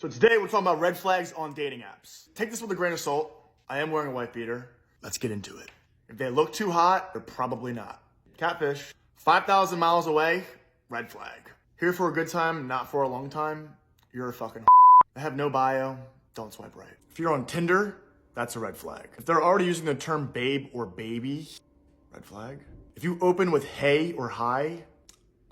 So today we're talking about red flags on dating apps. Take this with a grain of salt. I am wearing a white beater. Let's get into it. If they look too hot, they're probably not. Catfish. 5,000 miles away, red flag. Here for a good time, not for a long time, you're a fucking I have no bio, don't swipe right. If you're on Tinder, that's a red flag. If they're already using the term babe or baby, red flag. If you open with hey or hi,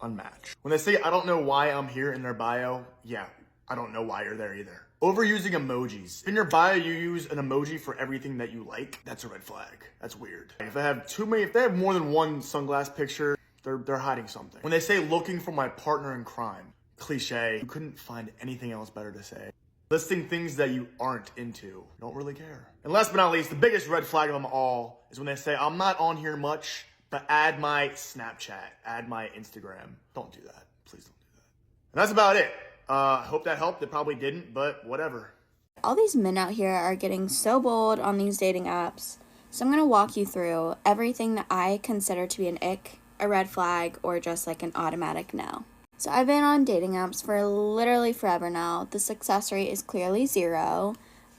unmatch. When they say I don't know why I'm here in their bio, yeah, I don't know why you're there either. Overusing emojis. In your bio, you use an emoji for everything that you like. That's a red flag. That's weird. If they have more than one sunglass picture, they're hiding something. When they say looking for my partner in crime, cliche, you couldn't find anything else better to say. Listing things that you aren't into. Don't really care. And last but not least, the biggest red flag of them all is when they say, I'm not on here much, but add my Snapchat, add my Instagram. Don't do that. Please don't do that. And that's about it. Hope that helped. It probably didn't, but whatever. All these men out here are getting so bold on these dating apps. So I'm going to walk you through everything that I consider to be an ick, a red flag, or just like an automatic no. So I've been on dating apps for literally forever now. The success rate is clearly 0.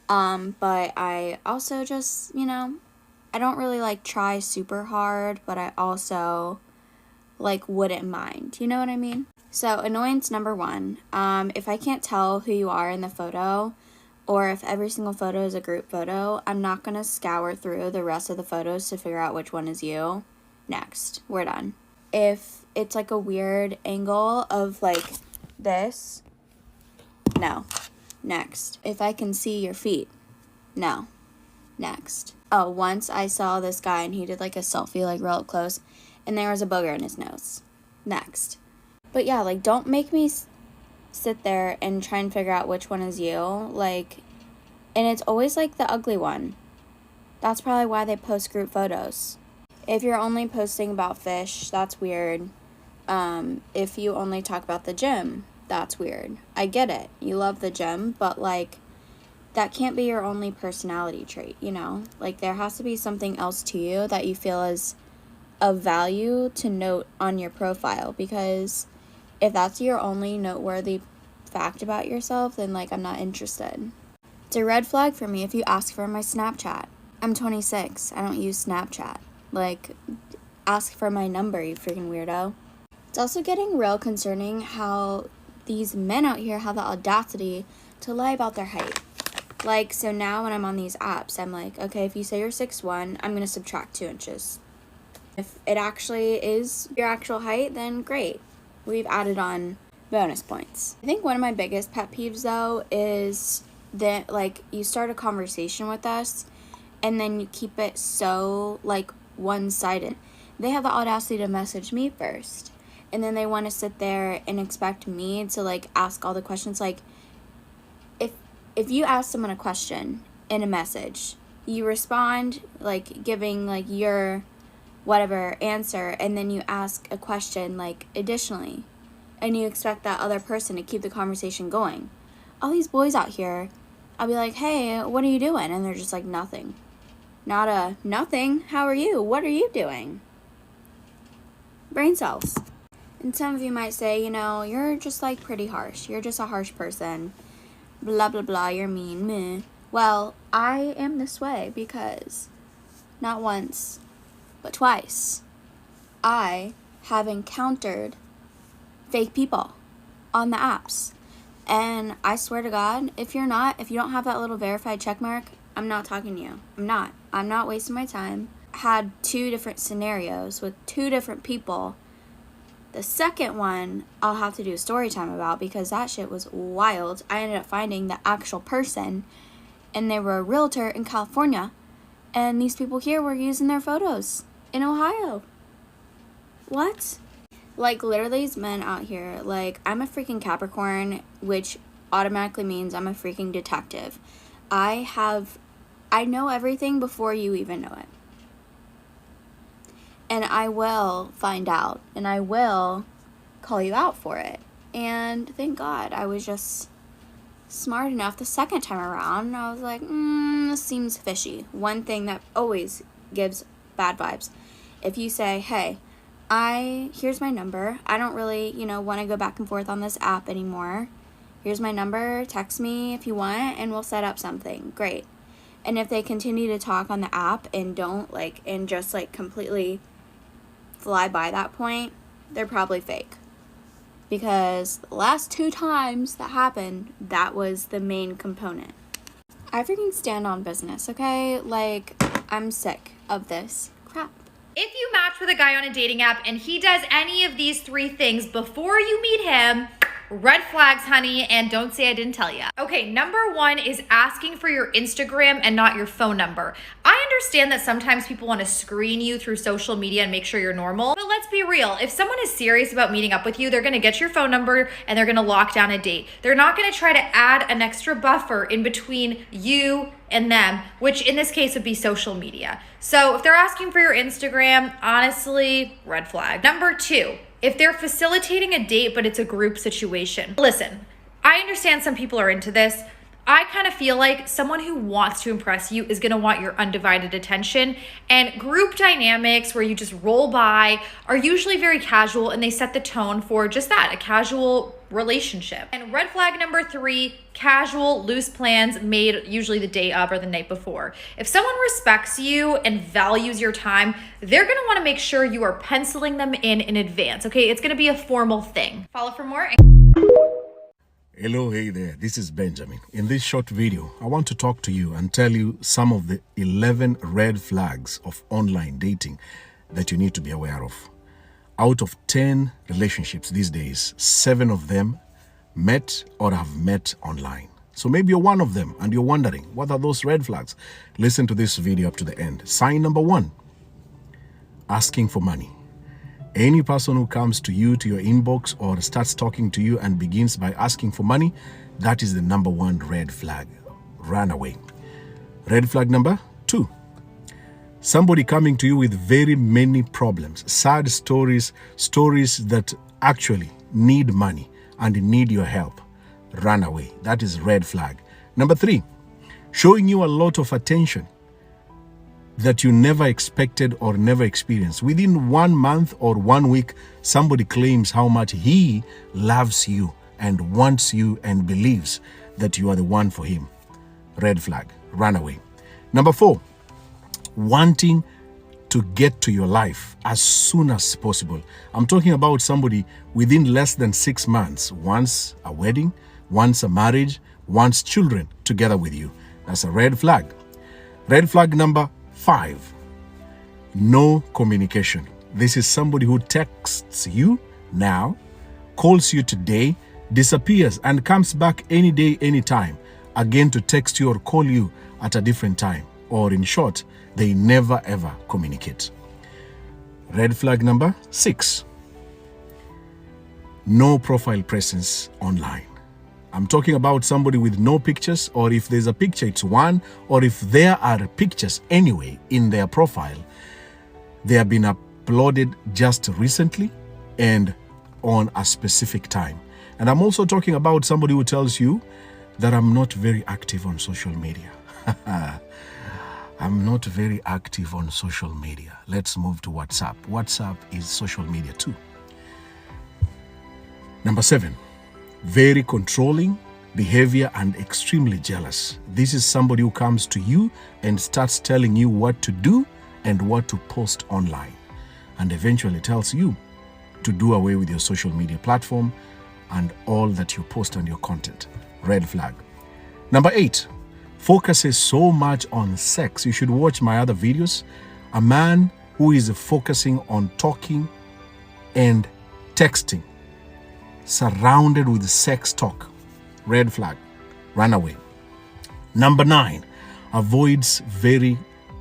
But I also just, I don't really like try super hard, but I also like wouldn't mind. You know what I mean? So annoyance number 1, if I can't tell who you are in the photo, or if every single photo is a group photo, I'm not going to scour through the rest of the photos to figure out which one is you. Next. We're done. If it's like a weird angle of like this, no. Next. If I can see your feet, no. Next. Oh, once I saw this guy and he did like a selfie like real up close and there was a booger in his nose. Next. But yeah, like don't make me sit there and try and figure out which one is you. Like, and it's always like the ugly one. That's probably why they post group photos. If you're only posting about fish, that's weird. If you only talk about the gym, that's weird. I get it. You love the gym, but like that can't be your only personality trait, Like there has to be something else to you that you feel is of value to note on your profile, because if that's your only noteworthy fact about yourself, then like I'm not interested. It's a red flag for me if you ask for my Snapchat. I'm 26. I don't use Snapchat. Like, ask for my number, you freaking weirdo. It's also getting real concerning how these men out here have the audacity to lie about their height. Like, so now when I'm on these apps, I'm like, okay, if you say you're 6'1", I'm going to subtract 2 inches. If it actually is your actual height, then great. We've added on bonus points. I think one of my biggest pet peeves, though, is that, like, you start a conversation with us, and then you keep it so, like, one-sided. They have the audacity to message me first, and then they want to sit there and expect me to, like, ask all the questions. Like, if you ask someone a question in a message, you respond, like, giving, like, your whatever answer, and then you ask a question, like, additionally, and you expect that other person to keep the conversation going. All these boys out here, I'll be like, hey, what are you doing? And they're just like, nothing. Not a, nothing, how are you? What are you doing? Brain cells. And some of you might say, you're just like pretty harsh. You're just a harsh person. Blah, blah, blah, you're mean, meh. Well, I am this way because not once, but twice, I have encountered fake people on the apps. And I swear to God, if you don't have that little verified check mark, I'm not talking to you. I'm not wasting my time. Had 2 different scenarios with 2 different people. The second one, I'll have to do a story time about because that shit was wild. I ended up finding the actual person, and they were a realtor in California, and these people here were using their photos in Ohio. What? Like, literally, these men out here, like, I'm a freaking Capricorn, which automatically means I'm a freaking detective. I know everything before you even know it. And I will find out, and I will call you out for it. And thank God I was just smart enough the second time around. I was like, this seems fishy. One thing that always gives bad vibes. If you say, hey, here's my number. I don't really, want to go back and forth on this app anymore. Here's my number, text me if you want, and we'll set up something. Great. And if they continue to talk on the app and don't and just completely fly by that point, they're probably fake. Because the last 2 times that happened, that was the main component. I freaking stand on business, okay? I'm sick of this crap. If you match with a guy on a dating app and he does any of these 3 things before you meet him, red flags, honey, and don't say I didn't tell you. Okay, number 1 is asking for your Instagram and not your phone number. I understand that sometimes people want to screen you through social media and make sure you're normal, but let's be real. If someone is serious about meeting up with you, they're gonna get your phone number and they're gonna lock down a date. They're not gonna try to add an extra buffer in between you and them, which in this case would be social media. So if they're asking for your Instagram, honestly, red flag. Number 2, if they're facilitating a date, but it's a group situation. Listen, I understand some people are into this. I kind of feel like someone who wants to impress you is gonna want your undivided attention, and group dynamics where you just roll by are usually very casual and they set the tone for just that, a casual relationship. And red flag number 3, casual, loose plans made usually the day of or the night before. If someone respects you and values your time, they're gonna wanna make sure you are penciling them in advance, okay? It's gonna be a formal thing. Follow for more. Hello, hey there, this is Benjamin. In this short video, I want to talk to you and tell you some of the 11 red flags of online dating that you need to be aware of. Out of 10 relationships these days, 7 of them met or have met online. So maybe you're one of them and you're wondering, what are those red flags? Listen to this video up to the end. Sign number 1, asking for money. Any person who comes to you, to your inbox, or starts talking to you and begins by asking for money, that is the number 1 red flag. Run away. Red flag number 2, somebody coming to you with very many problems, sad stories that actually need money and need your help. Run away. That is red flag. Number 3, showing you a lot of attention that you never expected or never experienced. Within 1 month or 1 week, somebody claims how much he loves you and wants you and believes that you are the one for him. Red flag. Run away. Number 4, wanting to get to your life as soon as possible. I'm talking about somebody within less than 6 months wants a wedding, wants a marriage, wants children together with you. That's a red flag. Red flag number 5, no communication. This is somebody who texts you now, calls you today, disappears and comes back any day, anytime, again to text you or call you at a different time. Or in short, they never ever communicate. Red flag number 6, no profile presence online. I'm talking about somebody with no pictures, or if there's a picture, it's one, or if there are pictures anyway in their profile, they have been uploaded just recently and on a specific time. And I'm also talking about somebody who tells you that I'm not very active on social media. I'm not very active on social media. Let's move to WhatsApp. WhatsApp is social media too. Number 7, very controlling behavior and extremely jealous. This is somebody who comes to you and starts telling you what to do and what to post online, and eventually tells you to do away with your social media platform and all that you post on your content. Red flag. Number 8, focuses so much on sex. You should watch my other videos. A man who is focusing on talking and texting, surrounded with sex talk. Red flag. Run away. Number 9, avoids very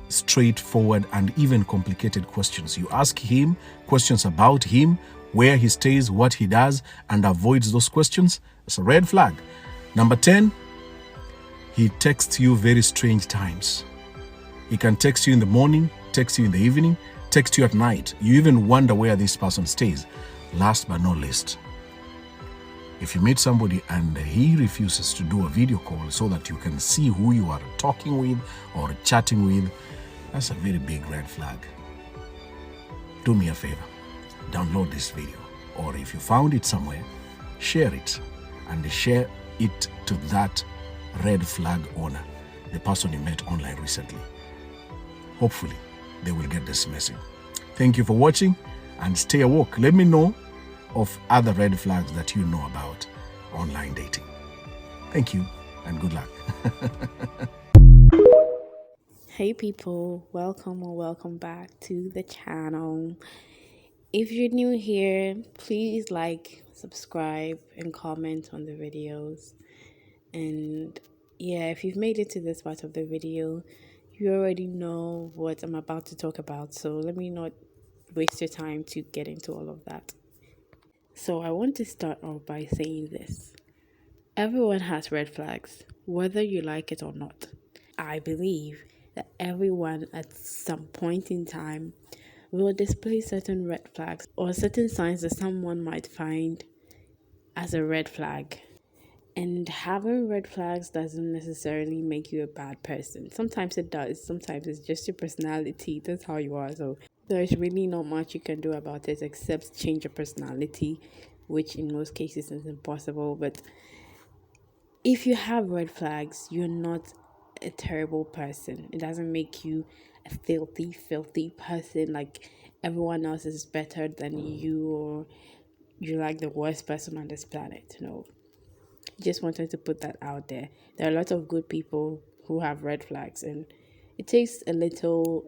straightforward and even complicated questions. You ask him questions about him, where he stays, what he does, and avoids those questions. It's a red flag. Number 10, he texts you very strange times. He can text you in the morning, text you in the evening, text you at night. You even wonder where this person stays. Last but not least, if you meet somebody and he refuses to do a video call so that you can see who you are talking with or chatting with, that's a very big red flag. Do me a favor, download this video, or if you found it somewhere, share it and share it to that red flag owner, the person you met online recently. Hopefully, they will get this message. Thank you for watching and stay awoke. Let me know of other red flags that you know about online dating. Thank you and good luck. Hey people, welcome or welcome back to the channel. If you're new here, please like, subscribe, and comment on the videos. And yeah, if you've made it to this part of the video, you already know what I'm about to talk about. So let me not waste your time to get into all of that. So I want to start off by saying this. Everyone has red flags, whether you like it or not. I believe that everyone at some point in time will display certain red flags or certain signs that someone might find as a red flag. And having red flags doesn't necessarily make you a bad person. Sometimes it does. Sometimes it's just your personality. That's how you are. So there's really not much you can do about it except change your personality, which in most cases is impossible. But if you have red flags, you're not a terrible person. It doesn't make you a filthy person, like everyone else is better than you, or you're like the worst person on this planet. No. Just wanted to put that out there. There are a lot of good people who have red flags, and it takes a little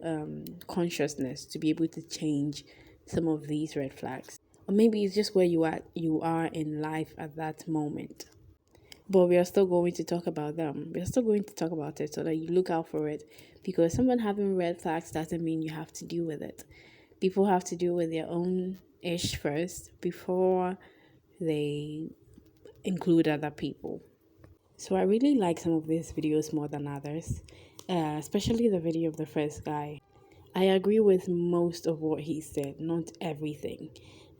consciousness to be able to change some of these red flags. Or maybe it's just where you are in life at that moment. But we are still going to talk about them. We are still going to talk about it so that you look out for it. Because someone having red flags doesn't mean you have to deal with it. People have to deal with their own ish first before they include other people. So I really like some of these videos more than others. Especially the video of the first guy. I agree with most of what he said, not everything.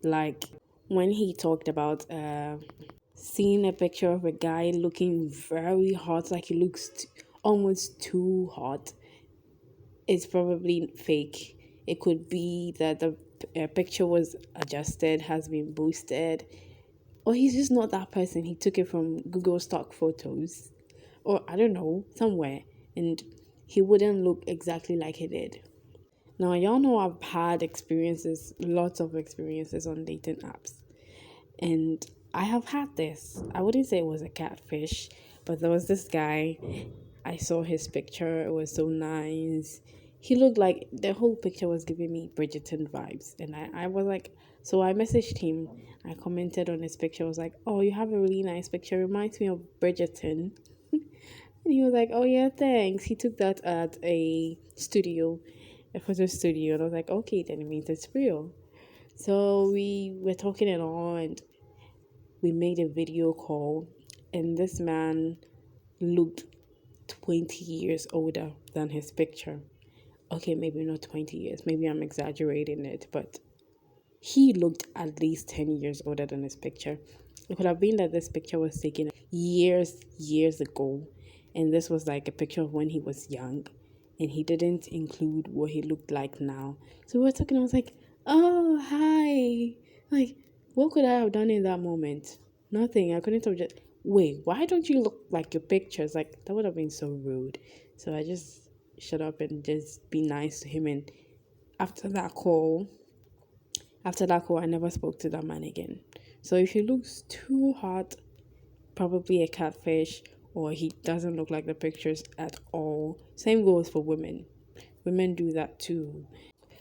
Like when he talked about seeing a picture of a guy looking very hot, like he looks almost too hot, it's probably fake. It could be that the picture was adjusted, has been boosted, or he's just not that person. He took it from Google stock photos, or I don't know, somewhere, and he wouldn't look exactly like he did. Now, y'all know I've had experiences, lots of experiences on dating apps. And I have had this. I wouldn't say it was a catfish, but there was this guy. I saw his picture. It was so nice. He looked like the whole picture was giving me Bridgerton vibes. And I was like, so I messaged him. I commented on his picture. I was like, oh, you have a really nice picture. Reminds me of Bridgerton. And he was like, oh, yeah, thanks. He took that at a photo studio. And I was like, okay, then it means it's real. So we were talking and all, and we made a video call, and this man looked 20 years older than his picture. Okay, maybe not 20 years. Maybe I'm exaggerating it, but he looked at least 10 years older than his picture. It could have been that this picture was taken years ago, and this was like a picture of when he was young, and he didn't include what he looked like now. So we were talking, I was like, oh, hi. Like, what could I have done in that moment? Nothing. I couldn't have just, wait, why don't you look like your pictures? Like, that would have been so rude. So I just shut up and just be nice to him. And after that call, I never spoke to that man again. So if he looks too hot, probably a catfish, or he doesn't look like the pictures at all. Same goes for women. Women do that too.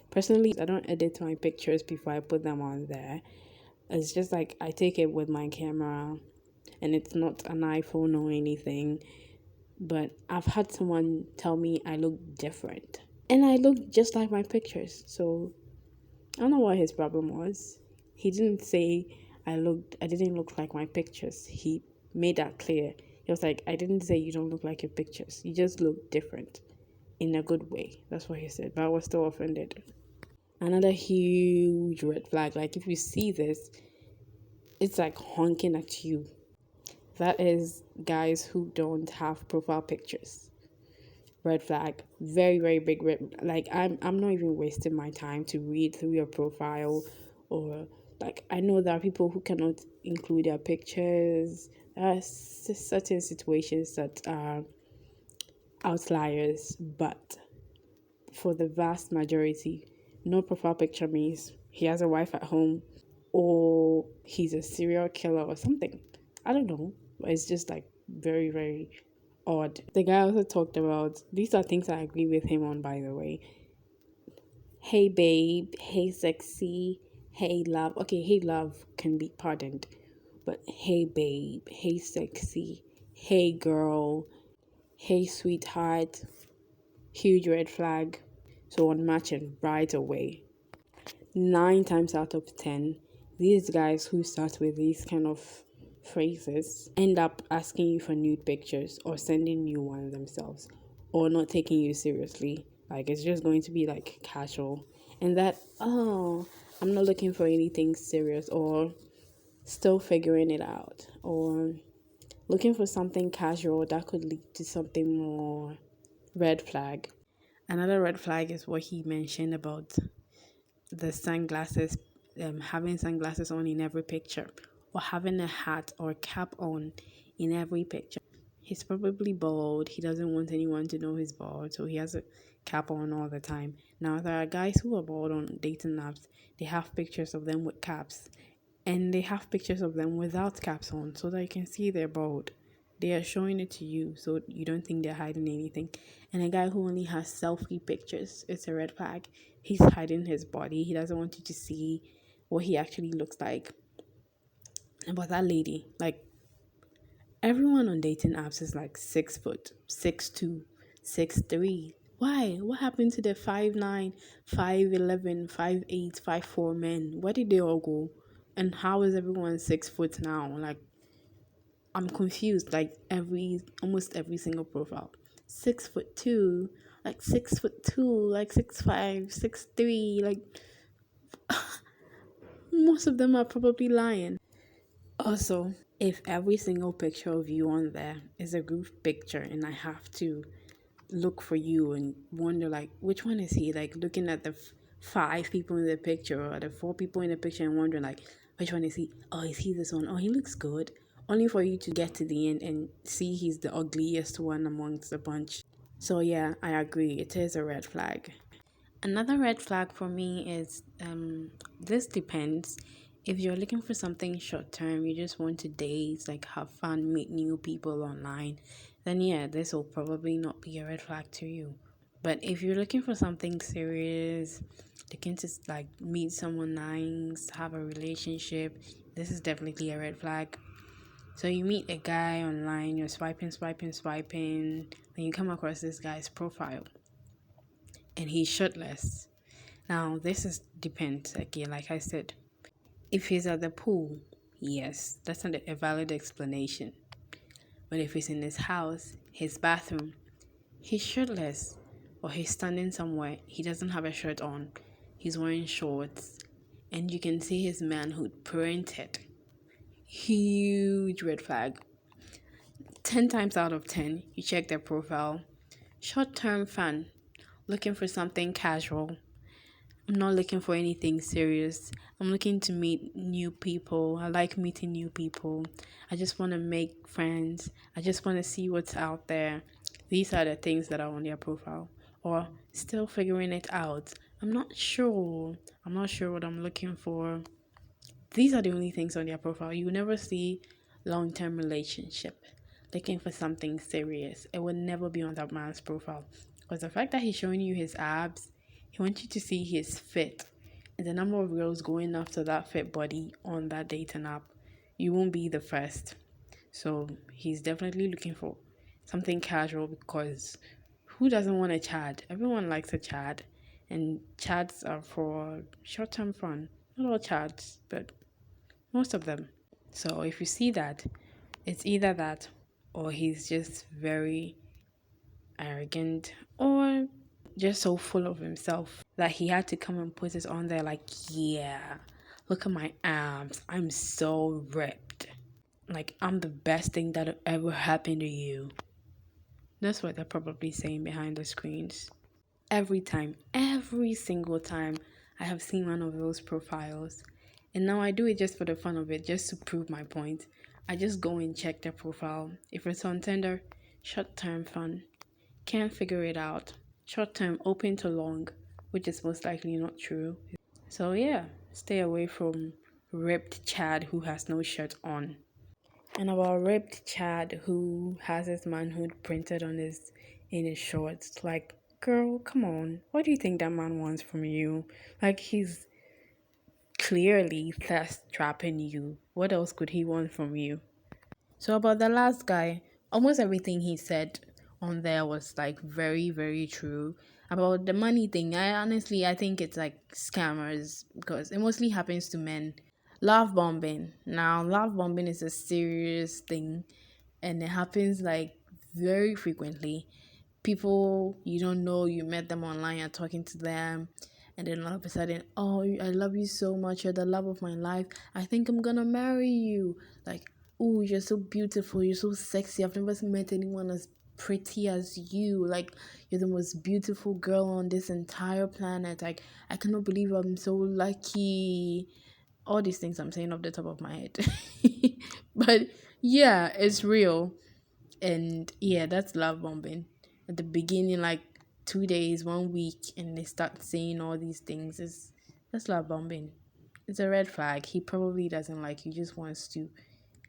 Personally, I don't edit my pictures before I put them on there. It's just like I take it with my camera, and it's not an iPhone or anything. But I've had someone tell me I look different, and I look just like my pictures. So I don't know what his problem was. He didn't say I didn't look like my pictures. He made that clear. He was like, I didn't say you don't look like your pictures. You just look different in a good way. That's what he said. But I was still offended. Another huge red flag. Like, if you see this, it's like honking at you. That is guys who don't have profile pictures. Red flag. Very, very big red. Like, I'm not even wasting my time to read through your profile, or like, I know there are people who cannot include their pictures. There are certain situations that are outliers, but for the vast majority, no profile picture means he has a wife at home or he's a serial killer or something. I don't know. It's just like very, very odd. The guy also talked about, these are things I agree with him on, by the way. Hey babe, hey sexy, hey love. Okay, hey love can be pardoned, but hey babe, hey sexy, hey girl, hey sweetheart, huge red flag. So unmatching right away. 9 times out of 10, these guys who start with these kind of phrases end up asking you for nude pictures or sending you one themselves or not taking you seriously. Like it's just going to be like casual. And that, oh, I'm not looking for anything serious or still figuring it out or looking for something casual that could lead to something more. Red flag. Another red flag is what he mentioned about the sunglasses, having sunglasses on in every picture, or having a hat or cap on in every picture. He's probably bald. He doesn't want anyone to know he's bald, so he has a cap on all the time. Now, there are guys who are bald on dating apps. They have pictures of them with caps, and they have pictures of them without caps on, so that you can see they're bald. They are showing it to you, so you don't think they're hiding anything. And a guy who only has selfie pictures, it's a red flag. He's hiding his body. He doesn't want you to see what he actually looks like. But that lady, like, everyone on dating apps is like 6 foot, 6'2", 6'3". Why? What happened to the 5'9", 5'11", 5'8", 5'4" men? Where did they all go? And how is everyone 6 foot now? Like, I'm confused. Like almost every single profile, 6'2", like 6'2", like 6'5", 6'3", like most of them are probably lying. Also, if every single picture of you on there is a group picture and I have to look for you and wonder like which one is he, like looking at the 5 people in the picture or the 4 people in the picture and wondering like which one is he? Oh, is he this one? Oh, he looks good. Only for you to get to the end and see he's the ugliest one amongst the bunch. So yeah, I agree. It is a red flag. Another red flag for me is this depends. If you're looking for something short term, you just want to date, like have fun, meet new people online, then yeah, this will probably not be a red flag to you. But if you're looking for something serious, looking to like meet someone nice, have a relationship, this is definitely a red flag. So you meet a guy online, you're swiping, then you come across this guy's profile and he's shirtless. Now this is depends again, like I said. If he's at the pool, yes, that's not a valid explanation. But if he's in his house, his bathroom, he's shirtless, or he's standing somewhere, he doesn't have a shirt on, he's wearing shorts, and you can see his manhood printed. Huge red flag. 10 times out of 10, you check their profile. Short-term fun, looking for something casual. I'm not looking for anything serious. I'm looking to meet new people. I like meeting new people. I just want to make friends. I just want to see what's out there. These are the things that are on their profile. Or still figuring it out. I'm not sure. I'm not sure what I'm looking for. These are the only things on their profile. You will never see long-term relationship. Looking for something serious. It will never be on that man's profile. Because the fact that he's showing you his abs, he wants you to see his fit. And the number of girls going after that fit body on that dating app, you won't be the first. So he's definitely looking for something casual because who doesn't want a chat? Everyone likes a chat. And chats are for short-term fun. Not all chats, but most of them. So if you see that, it's either that or he's just very arrogant or just so full of himself that he had to come and put it on there like, yeah, look at my abs, I'm so ripped, like I'm the best thing that ever happened to you. That's what they're probably saying behind the screens. Every single time I have seen one of those profiles, And now I do it just for the fun of it, just to prove my point. I just go and check their profile. If it's on Tinder, short term fun. Can't figure it out. Short term open to long, which is most likely not true. So yeah, stay away from ripped Chad who has no shirt on. And about ripped Chad who has his manhood printed on his shorts. Like, girl, come on. What do you think that man wants from you? Like, he's clearly thirst trapping you. What else could he want from you? So about the last guy, almost everything he said on there was like very, very true. About the money thing, I think it's like scammers because it mostly happens to men. Love bombing. Now, love bombing is a serious thing and it happens like very frequently. People you don't know, you met them online, you're talking to them, and then all of a sudden, oh, I love you so much, you're the love of my life, I think I'm gonna marry you. Like, oh, you're so beautiful, you're so sexy, I've never met anyone as pretty as you. Like, you're the most beautiful girl on this entire planet. Like, I cannot believe I'm so lucky. All these things I'm saying off the top of my head. But yeah, it's real. And yeah, that's love bombing. At the beginning, like 2 days, 1 week, and they start saying all these things. That's love bombing. It's a red flag. He probably doesn't like you, just wants to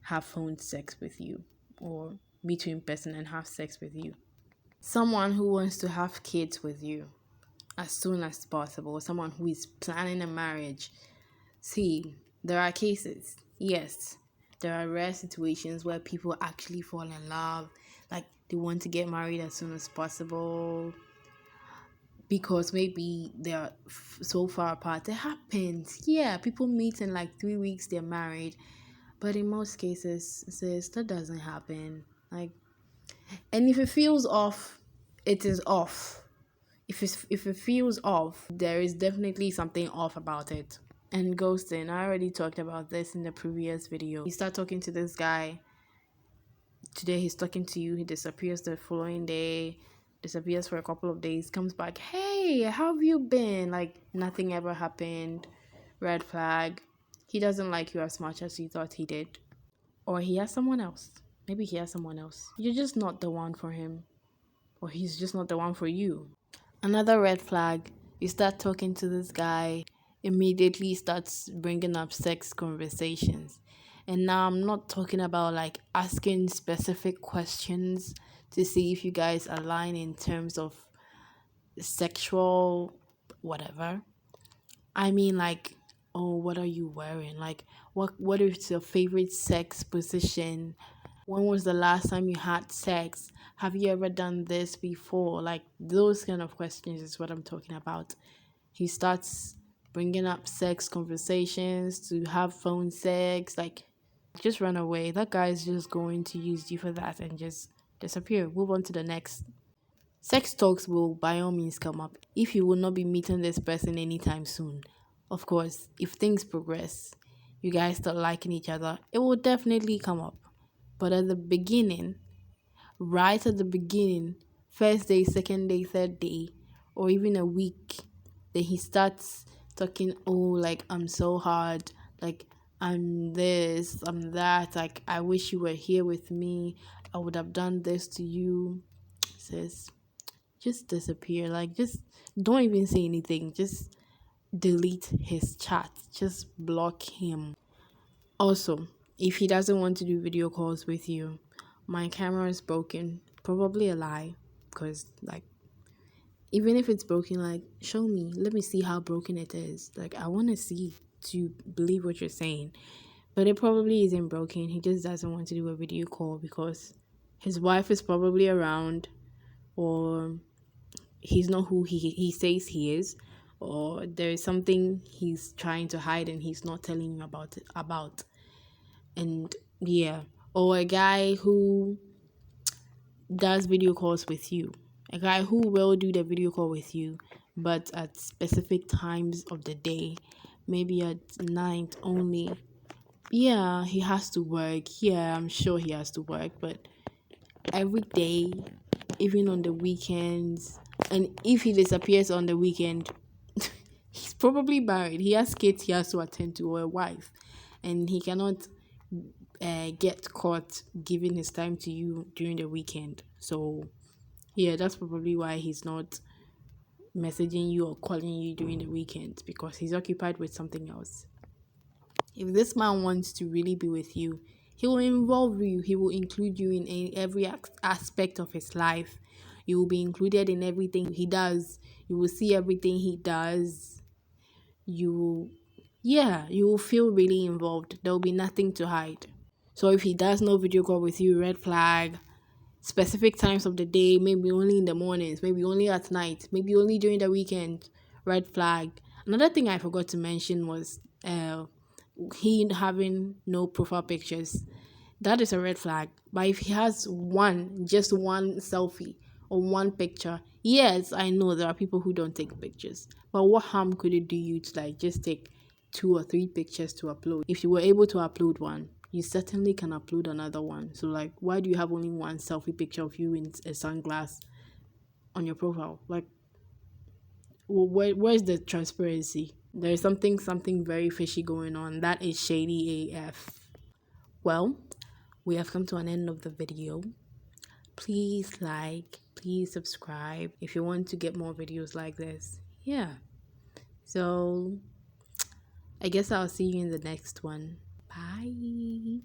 have phone sex with you or meet you in person and have sex with you. Someone who wants to have kids with you as soon as possible. Someone who is planning a marriage. See, there are cases, yes. There are rare situations where people actually fall in love. Like, they want to get married as soon as possible because maybe they are so far apart. It happens. Yeah, people meet in like 3 weeks, they're married. But in most cases, sis, that doesn't happen. Like, and if it feels off, it is off. If it feels off, there is definitely something off about it. And ghosting, I already talked about this in the previous video. You start talking to this guy. Today he's talking to you. He disappears the following day. Disappears for a couple of days. Comes back. Hey, how have you been? Like, nothing ever happened. Red flag. He doesn't like you as much as you thought he did. Or he has someone else. Maybe he has someone else. You're just not the one for him. Or he's just not the one for you. Another red flag. You start talking to this guy. Immediately starts bringing up sex conversations. And now I'm not talking about like asking specific questions to see if you guys align in terms of sexual whatever. I mean, like, oh, what are you wearing? Like, what is your favorite sex position? When was the last time you had sex? Have you ever done this before? Like, those kind of questions is what I'm talking about. He starts bringing up sex conversations to have phone sex. Like, just run away. That guy is just going to use you for that and just disappear. Move on to the next. Sex talks will by all means come up if you will not be meeting this person anytime soon. Of course, if things progress, you guys start liking each other, it will definitely come up. But at the beginning, right at the beginning, first day, second day, third day, or even a week, then he starts talking, oh, like, I'm so hard, like, I'm this, I'm that, like, I wish you were here with me, I would have done this to you. Says, just disappear. Like, just don't even say anything. Just delete his chat. Just block him. Also, if he doesn't want to do video calls with you, my camera is broken. Probably a lie, because, like, even if it's broken, like, show me. Let me see how broken it is. Like, I want to see to believe what you're saying. But it probably isn't broken. He just doesn't want to do a video call because his wife is probably around, or he's not who he says he is, or there is something he's trying to hide and he's not telling you about. And yeah, or a guy who does video calls with you. A guy who will do the video call with you, but at specific times of the day, maybe at night only. Yeah, he has to work. Yeah, I'm sure he has to work, but every day, even on the weekends, and if he disappears on the weekend, he's probably married. He has kids he has to attend to, or a wife, and he cannot get caught giving his time to you during the weekend. So yeah, that's probably why he's not messaging you or calling you during the weekend, because he's occupied with something else. If this man wants to really be with you, he will involve you. He will include you in every aspect of his life. You will be included in everything he does. You will see everything he does. You will feel really involved. There will be nothing to hide. So if he does no video call with you, red flag. Specific times of the day, maybe only in the mornings, maybe only at night, maybe only during the weekend, red flag. Another thing I forgot to mention was he having no profile pictures. That is a red flag. But if he has just one selfie or one picture, yes, I know there are people who don't take pictures, but what harm could it do you to just take 2 or 3 pictures to upload? If you were able to upload one, you certainly can upload another one. So why do you have only one selfie picture of you in a sunglass on your profile? Where's the transparency? There's something very fishy going on. That is shady AF. Well, we have come to an end of the video. Please please subscribe if you want to get more videos like this. Yeah. So I guess I'll see you in the next one. Bye.